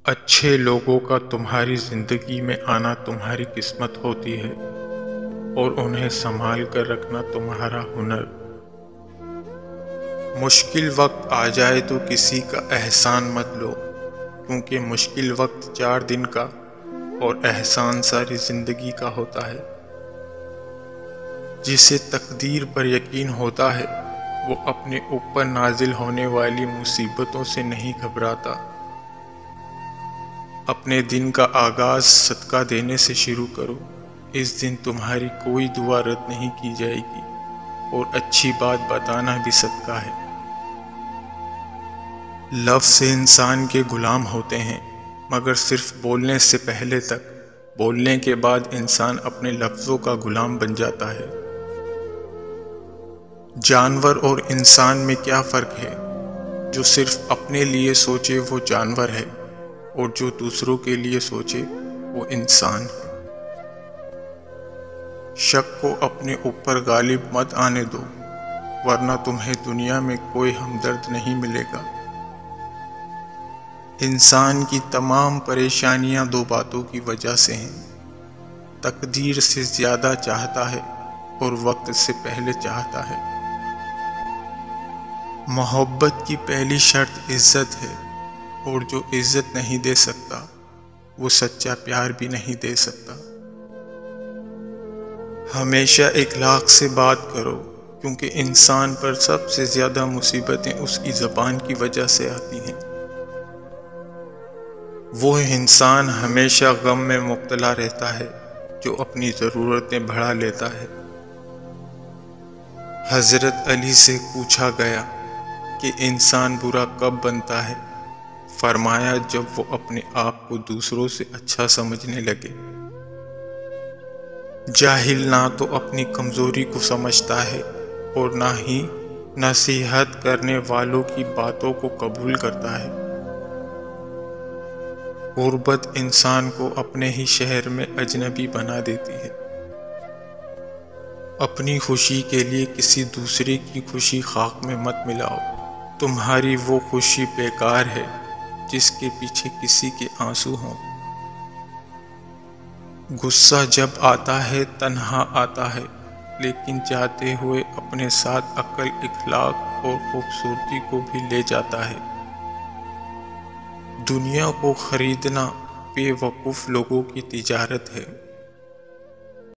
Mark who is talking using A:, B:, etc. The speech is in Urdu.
A: اچھے لوگوں کا تمہاری زندگی میں آنا تمہاری قسمت ہوتی ہے اور انہیں سنبھال کر رکھنا تمہارا ہنر۔ مشکل وقت آ جائے تو کسی کا احسان مت لو، کیونکہ مشکل وقت 4 دن کا اور احسان ساری زندگی کا ہوتا ہے۔ جسے تقدیر پر یقین ہوتا ہے وہ اپنے اوپر نازل ہونے والی مصیبتوں سے نہیں گھبراتا۔ اپنے دن کا آغاز صدقہ دینے سے شروع کرو، اس دن تمہاری کوئی دعا رد نہیں کی جائے گی اور اچھی بات بتانا بھی صدقہ ہے۔ لفظ انسان کے غلام ہوتے ہیں، مگر صرف بولنے سے پہلے تک، بولنے کے بعد انسان اپنے لفظوں کا غلام بن جاتا ہے۔ جانور اور انسان میں کیا فرق ہے؟ جو صرف اپنے لیے سوچے وہ جانور ہے، اور جو دوسروں کے لیے سوچے وہ انسان ہے۔ شک کو اپنے اوپر غالب مت آنے دو، ورنہ تمہیں دنیا میں کوئی ہمدرد نہیں ملے گا۔ انسان کی تمام پریشانیاں 2 باتوں کی وجہ سے ہیں: تقدیر سے زیادہ چاہتا ہے اور وقت سے پہلے چاہتا ہے۔ محبت کی پہلی شرط عزت ہے، اور جو عزت نہیں دے سکتا وہ سچا پیار بھی نہیں دے سکتا۔ ہمیشہ اخلاق سے بات کرو، کیونکہ انسان پر سب سے زیادہ مصیبتیں اس کی زبان کی وجہ سے آتی ہیں۔ وہ انسان ہمیشہ غم میں مبتلا رہتا ہے جو اپنی ضرورتیں بڑھا لیتا ہے۔ حضرت علی سے پوچھا گیا کہ انسان برا کب بنتا ہے؟ فرمایا جب وہ اپنے آپ کو دوسروں سے اچھا سمجھنے لگے۔ جاہل نہ تو اپنی کمزوری کو سمجھتا ہے اور نہ ہی نصیحت کرنے والوں کی باتوں کو قبول کرتا ہے۔ غربت انسان کو اپنے ہی شہر میں اجنبی بنا دیتی ہے۔ اپنی خوشی کے لیے کسی دوسرے کی خوشی خاک میں مت ملاؤ، تمہاری وہ خوشی بیکار ہے جس کے پیچھے کسی کے آنسو ہوں۔ غصہ جب آتا ہے تنہا آتا ہے، لیکن جاتے ہوئے اپنے ساتھ عقل، اخلاق اور خوبصورتی کو بھی لے جاتا ہے۔ دنیا کو خریدنا بے وقوف لوگوں کی تجارت ہے۔